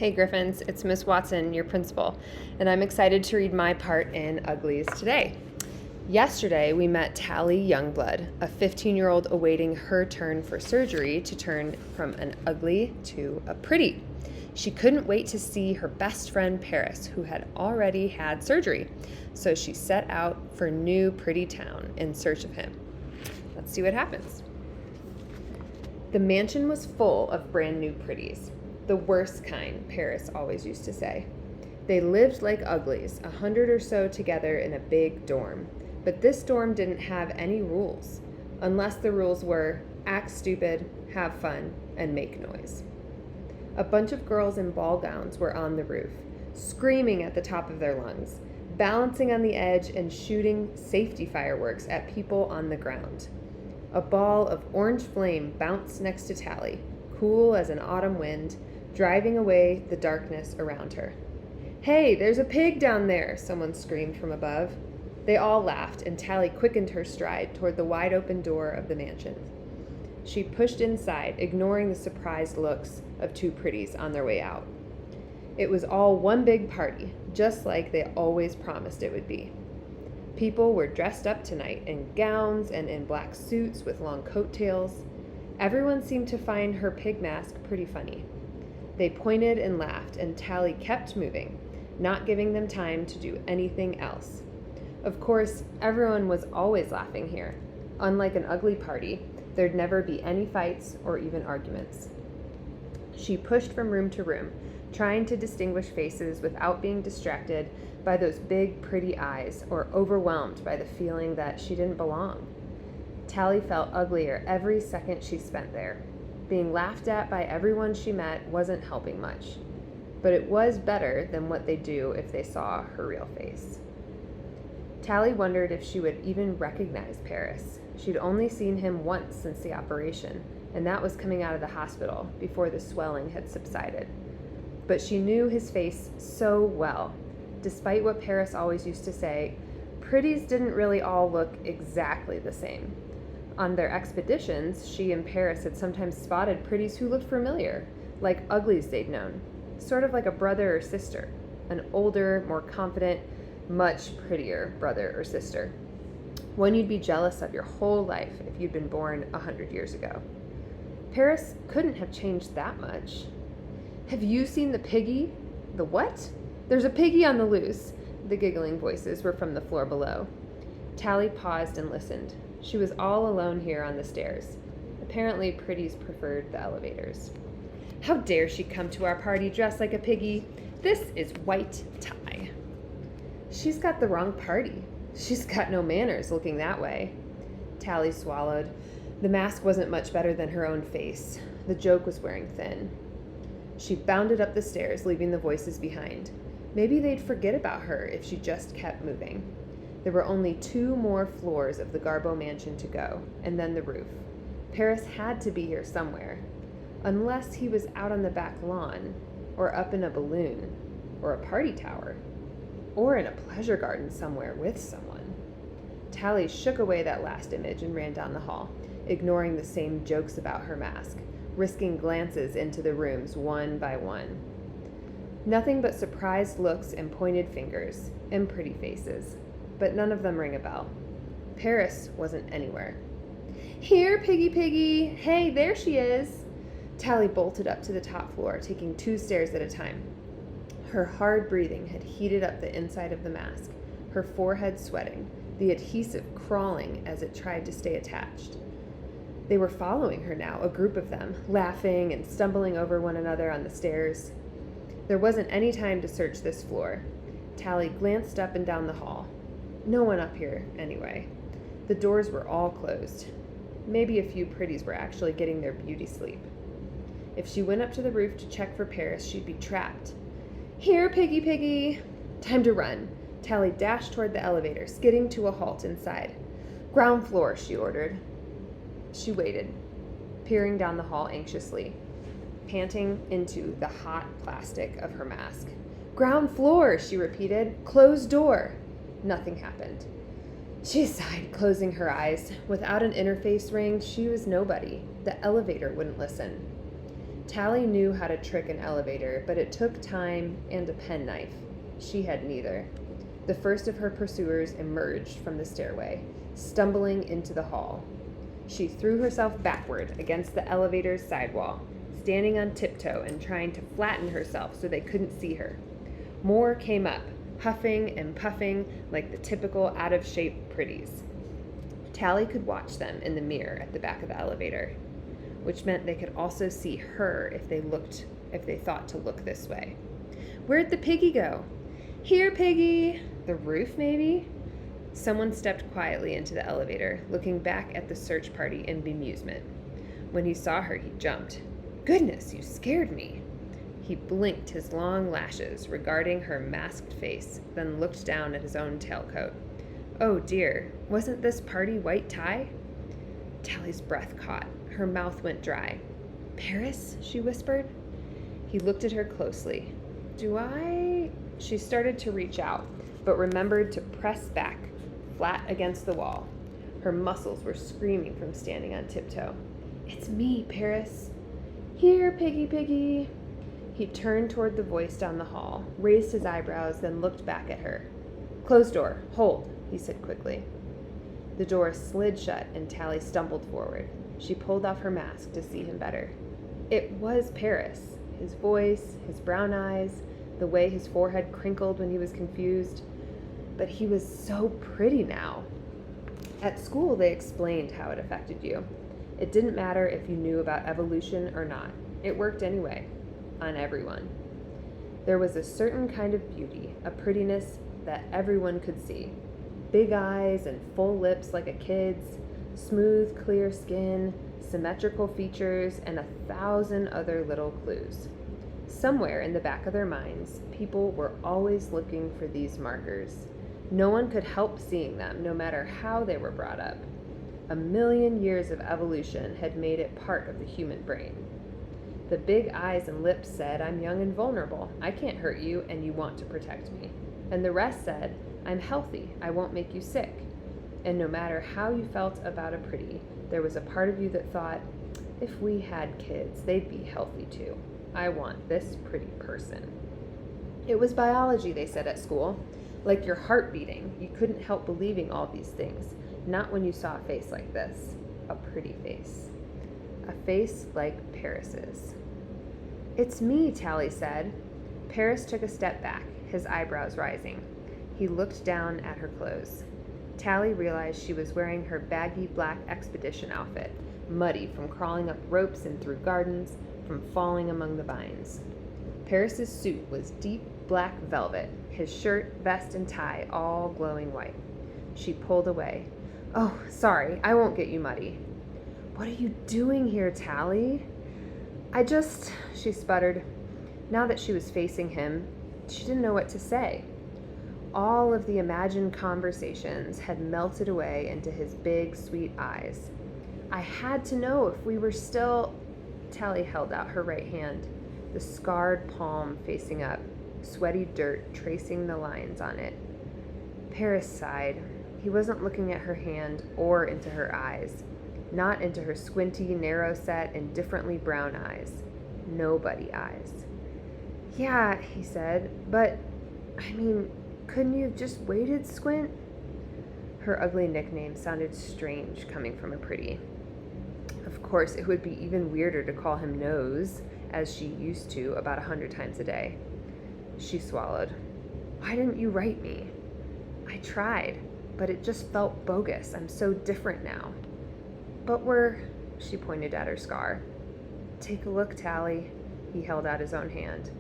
Hey Griffins, it's Miss Watson, your principal, and I'm excited to read my part in Uglies today. Yesterday, we met Tally Youngblood, a 15-year-old awaiting her turn for surgery to turn from an ugly to a pretty. She couldn't wait to see her best friend Paris, who had already had surgery, so she set out for New Pretty Town in search of him. Let's see what happens. The mansion was full of brand new pretties. The worst kind, Paris always used to say. They lived like uglies, 100 or so together in a big dorm. But this dorm didn't have any rules, unless the rules were act stupid, have fun, and make noise. A bunch of girls in ball gowns were on the roof, screaming at the top of their lungs, balancing on the edge and shooting safety fireworks at people on the ground. A ball of orange flame bounced next to Tally, cool as an autumn wind, driving away the darkness around her. "Hey, there's a pig down there," someone screamed from above. They all laughed, and Tally quickened her stride toward the wide-open door of the mansion. She pushed inside, ignoring the surprised looks of two pretties on their way out. It was all one big party, just like they always promised it would be. People were dressed up tonight in gowns and in black suits with long coattails. Everyone seemed to find her pig mask pretty funny. They pointed and laughed, and Tally kept moving, not giving them time to do anything else. Of course, everyone was always laughing here. Unlike an ugly party, there'd never be any fights or even arguments. She pushed from room to room, trying to distinguish faces without being distracted by those big, pretty eyes or overwhelmed by the feeling that she didn't belong. Tally felt uglier every second she spent there. Being laughed at by everyone she met wasn't helping much, but it was better than what they'd do if they saw her real face. Tally wondered if she would even recognize Paris. She'd only seen him once since the operation, and that was coming out of the hospital before the swelling had subsided. But she knew his face so well. Despite what Paris always used to say, pretties didn't really all look exactly the same. On their expeditions, she and Paris had sometimes spotted pretties who looked familiar, like uglies they'd known, sort of like a brother or sister, an older, more confident, much prettier brother or sister, one you'd be jealous of your whole life if you'd been born 100 years ago. Paris couldn't have changed that much. "Have you seen the piggy?" "The what?" "There's a piggy on the loose." The giggling voices were from the floor below. Tally paused and listened. She was all alone here on the stairs. Apparently, pretties preferred the elevators. "How dare she come to our party dressed like a piggy? This is white tie." "She's got the wrong party. She's got no manners looking that way." Tally swallowed. The mask wasn't much better than her own face. The joke was wearing thin. She bounded up the stairs, leaving the voices behind. Maybe they'd forget about her if she just kept moving. There were only 2 more floors of the Garbo mansion to go, and then the roof. Paris had to be here somewhere, unless he was out on the back lawn, or up in a balloon, or a party tower, or in a pleasure garden somewhere with someone. Tally shook away that last image and ran down the hall, ignoring the same jokes about her mask, risking glances into the rooms one by one. Nothing but surprised looks and pointed fingers, and pretty faces, but none of them rang a bell. Paris wasn't anywhere. "Here, Piggy Piggy! Hey, there she is!" Tally bolted up to the top floor, taking 2 stairs at a time. Her hard breathing had heated up the inside of the mask, her forehead sweating, the adhesive crawling as it tried to stay attached. They were following her now, a group of them, laughing and stumbling over one another on the stairs. There wasn't any time to search this floor. Tally glanced up and down the hall. No one up here, anyway. The doors were all closed. Maybe a few pretties were actually getting their beauty sleep. If she went up to the roof to check for Paris, she'd be trapped. "Here, Piggy Piggy!" Time to run. Tally dashed toward the elevator, skidding to a halt inside. "Ground floor," she ordered. She waited, peering down the hall anxiously, panting into the hot plastic of her mask. "Ground floor," she repeated. "Closed door." Nothing happened. She sighed, closing her eyes. Without an interface ring, she was nobody. The elevator wouldn't listen. Tally knew how to trick an elevator, but it took time and a penknife. She had neither. The first of her pursuers emerged from the stairway, stumbling into the hall. She threw herself backward against the elevator's sidewall, standing on tiptoe and trying to flatten herself so they couldn't see her. More came up, huffing and puffing like the typical out-of-shape pretties. Tally could watch them in the mirror at the back of the elevator, which meant they could also see her if they thought to look this way. Where'd the piggy go? Here, piggy! The roof, maybe? Someone stepped quietly into the elevator, looking back at the search party in bemusement. When he saw her, he jumped. Goodness, you scared me. He blinked his long lashes, regarding her masked face, then looked down at his own tailcoat. Oh dear, wasn't this party white tie? Tally's breath caught. Her mouth went dry. Paris? She whispered. He looked at her closely. Do I? She started to reach out, but remembered to press back, flat against the wall. Her muscles were screaming from standing on tiptoe. It's me, Paris. Here, piggy, piggy. He turned toward the voice down the hall, raised his eyebrows, then looked back at her. Closed door. Hold, he said quickly. The door slid shut and Tally stumbled forward. She pulled off her mask to see him better. It was Paris. His voice, his brown eyes, the way his forehead crinkled when he was confused. But he was so pretty now. At school, they explained how it affected you. It didn't matter if you knew about evolution or not. It worked anyway, on everyone. There was a certain kind of beauty, a prettiness that everyone could see. Big eyes and full lips like a kid's, smooth, clear skin, symmetrical features, and 1,000 other little clues. Somewhere in the back of their minds, people were always looking for these markers. No one could help seeing them, no matter how they were brought up. 1,000,000 years of evolution had made it part of the human brain. The big eyes and lips said, I'm young and vulnerable. I can't hurt you, and you want to protect me. And the rest said, I'm healthy. I won't make you sick. And no matter how you felt about a pretty, there was a part of you that thought, if we had kids, they'd be healthy too. I want this pretty person. It was biology, they said at school. Like your heart beating. You couldn't help believing all these things. Not when you saw a face like this. A pretty face. A face like Paris's. It's me, Tally said. Paris took a step back, his eyebrows rising. He looked down at her clothes. Tally realized she was wearing her baggy black expedition outfit, muddy from crawling up ropes and through gardens, from falling among the vines. Paris's suit was deep black velvet, his shirt, vest, and tie all glowing white. She pulled away. Oh, sorry, I won't get you muddy. What are you doing here, Tally? She sputtered. Now that she was facing him, she didn't know what to say. All of the imagined conversations had melted away into his big, sweet eyes. I had to know if we were still... Tally held out her right hand, the scarred palm facing up, sweaty dirt tracing the lines on it. Paris sighed. He wasn't looking at her hand or into her eyes, not into her squinty, narrow-set, indifferently brown eyes. Nobody eyes. Yeah, he said, but, couldn't you have just waited, Squint? Her ugly nickname sounded strange coming from a pretty. Of course, it would be even weirder to call him Nose, as she used to about 100 times a day. She swallowed. Why didn't you write me? I tried, but it just felt bogus. I'm so different now. But she pointed at her scar. Take a look, Tally. He held out his own hand.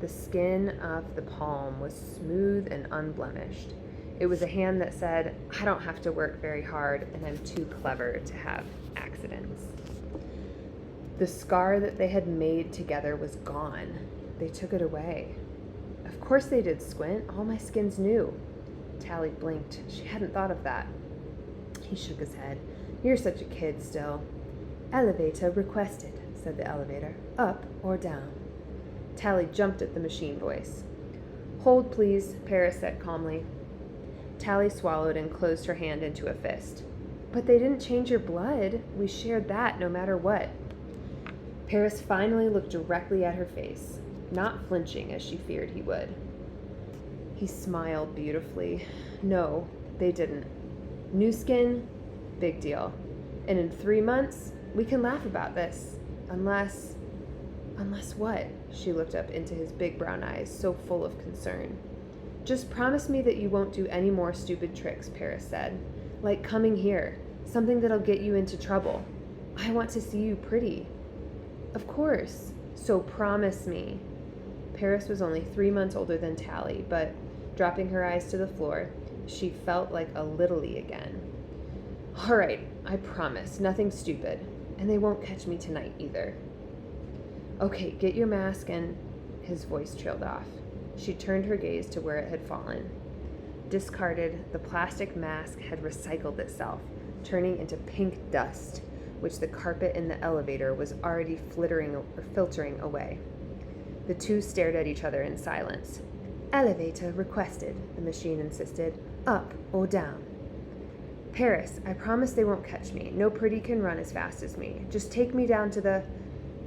The skin of the palm was smooth and unblemished. It was a hand that said, I don't have to work very hard, and I'm too clever to have accidents. The scar that they had made together was gone. They took it away. Of course they did, Squint. All my skin's new. Tally blinked. She hadn't thought of that. He shook his head. You're such a kid still. Elevator requested, said the elevator. Up or down? Tally jumped at the machine voice. Hold, please, Paris said calmly. Tally swallowed and closed her hand into a fist. But they didn't change your blood. We shared that no matter what. Paris finally looked directly at her face, not flinching as she feared he would. He smiled beautifully. No, they didn't. New skin, big deal. And in 3 months, we can laugh about this. Unless what? She looked up into his big brown eyes, so full of concern. Just promise me that you won't do any more stupid tricks, Paris said. Like coming here, something that'll get you into trouble. I want to see you pretty. Of course, so promise me. Paris was only 3 months older than Tally, but dropping her eyes to the floor, she felt like a littlie again. All right, I promise, nothing stupid, and they won't catch me tonight either. Okay, get your mask and... His voice trailed off. She turned her gaze to where it had fallen. Discarded, the plastic mask had recycled itself, turning into pink dust, which the carpet in the elevator was already filtering away. The two stared at each other in silence. Elevator requested, the machine insisted. Up or down? Paris, I promise they won't catch me. No pretty can run as fast as me. Just take me down to the...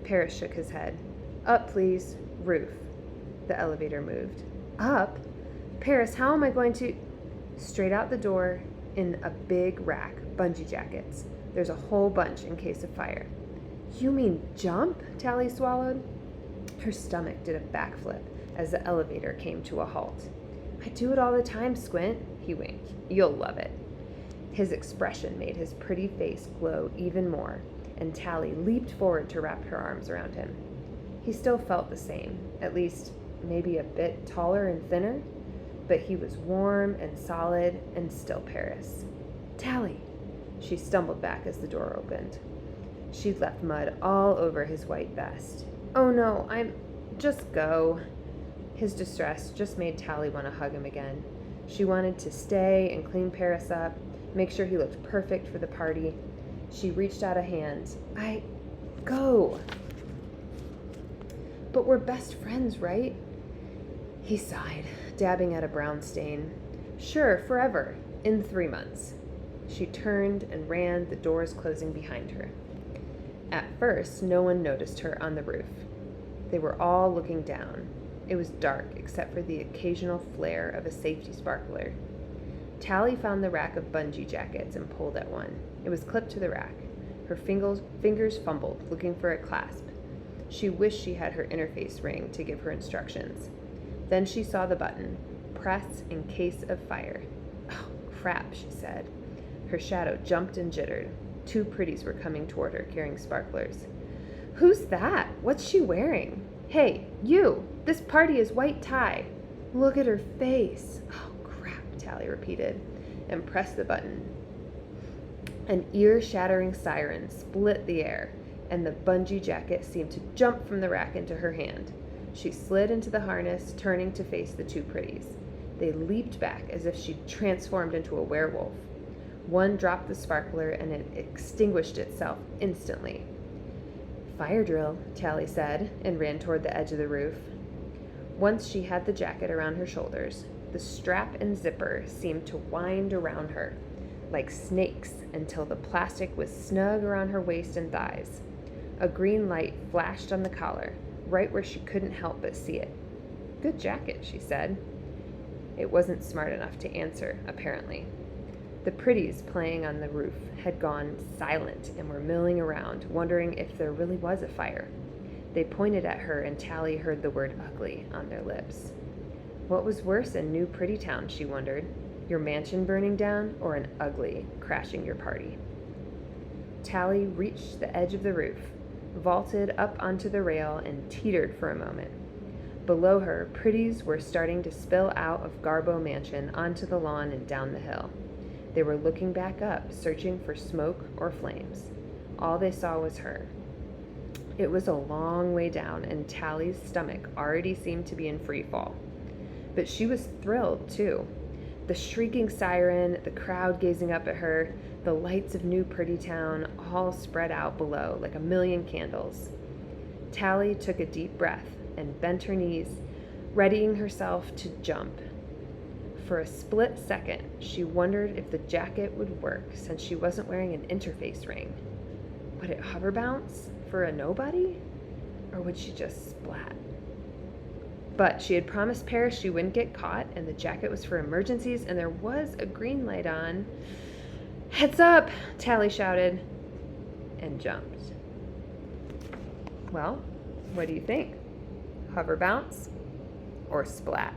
Paris shook his head. Up, please. Roof. The elevator moved. Up? Paris, how am I going to... Straight out the door, in a big rack, bungee jackets. There's a whole bunch in case of fire. You mean jump? Tally swallowed. Her stomach did a backflip as the elevator came to a halt. I do it all the time, Squint, he winked. You'll love it. His expression made his pretty face glow even more, and Tally leaped forward to wrap her arms around him. He still felt the same, at least maybe a bit taller and thinner, but he was warm and solid and still Paris. Tally! She stumbled back as the door opened. She'd left mud all over his white vest. Oh no, just go. His distress just made Tally want to hug him again. She wanted to stay and clean Paris up, make sure he looked perfect for the party. She reached out a hand. Go. But we're best friends, right? He sighed, dabbing at a brown stain. Sure, forever. In 3 months. She turned and ran, the doors closing behind her. At first, no one noticed her on the roof. They were all looking down. It was dark, except for the occasional flare of a safety sparkler. Tally found the rack of bungee jackets and pulled at one. It was clipped to the rack. Her fingers fumbled, looking for a clasp. She wished she had her interface ring to give her instructions. Then she saw the button, press in case of fire. Oh, crap, she said. Her shadow jumped and jittered. 2 pretties were coming toward her, carrying sparklers. Who's that? What's she wearing? Hey, you! This party is white tie. Look at her face. Oh, crap, Tally repeated, and pressed the button. An ear-shattering siren split the air, and the bungee jacket seemed to jump from the rack into her hand. She slid into the harness, turning to face the 2 pretties. They leaped back as if she'd transformed into a werewolf. One dropped the sparkler, and it extinguished itself instantly. Fire drill, Tally said, and ran toward the edge of the roof. Once she had the jacket around her shoulders, the strap and zipper seemed to wind around her, like snakes, until the plastic was snug around her waist and thighs. A green light flashed on the collar, right where she couldn't help but see it. Good jacket, she said. It wasn't smart enough to answer, apparently. The pretties playing on the roof had gone silent and were milling around, wondering if there really was a fire. They pointed at her, and Tally heard the word ugly on their lips. What was worse in New Pretty Town, she wondered, your mansion burning down or an ugly crashing your party? Tally reached the edge of the roof, vaulted up onto the rail, and teetered for a moment. Below her, pretties were starting to spill out of Garbo Mansion onto the lawn and down the hill. They were looking back up, searching for smoke or flames. All they saw was her. It was a long way down, and Tally's stomach already seemed to be in free fall. But she was thrilled, too. The shrieking siren, the crowd gazing up at her, the lights of New Pretty Town, all spread out below like a million candles. Tally took a deep breath and bent her knees, readying herself to jump. For a split second, she wondered if the jacket would work since she wasn't wearing an interface ring. Would it hover bounce for a nobody? Or would she just splat? But she had promised Paris she wouldn't get caught, and the jacket was for emergencies, and there was a green light on. Heads up, Tally shouted, and jumped. Well, what do you think? Hover bounce or splat?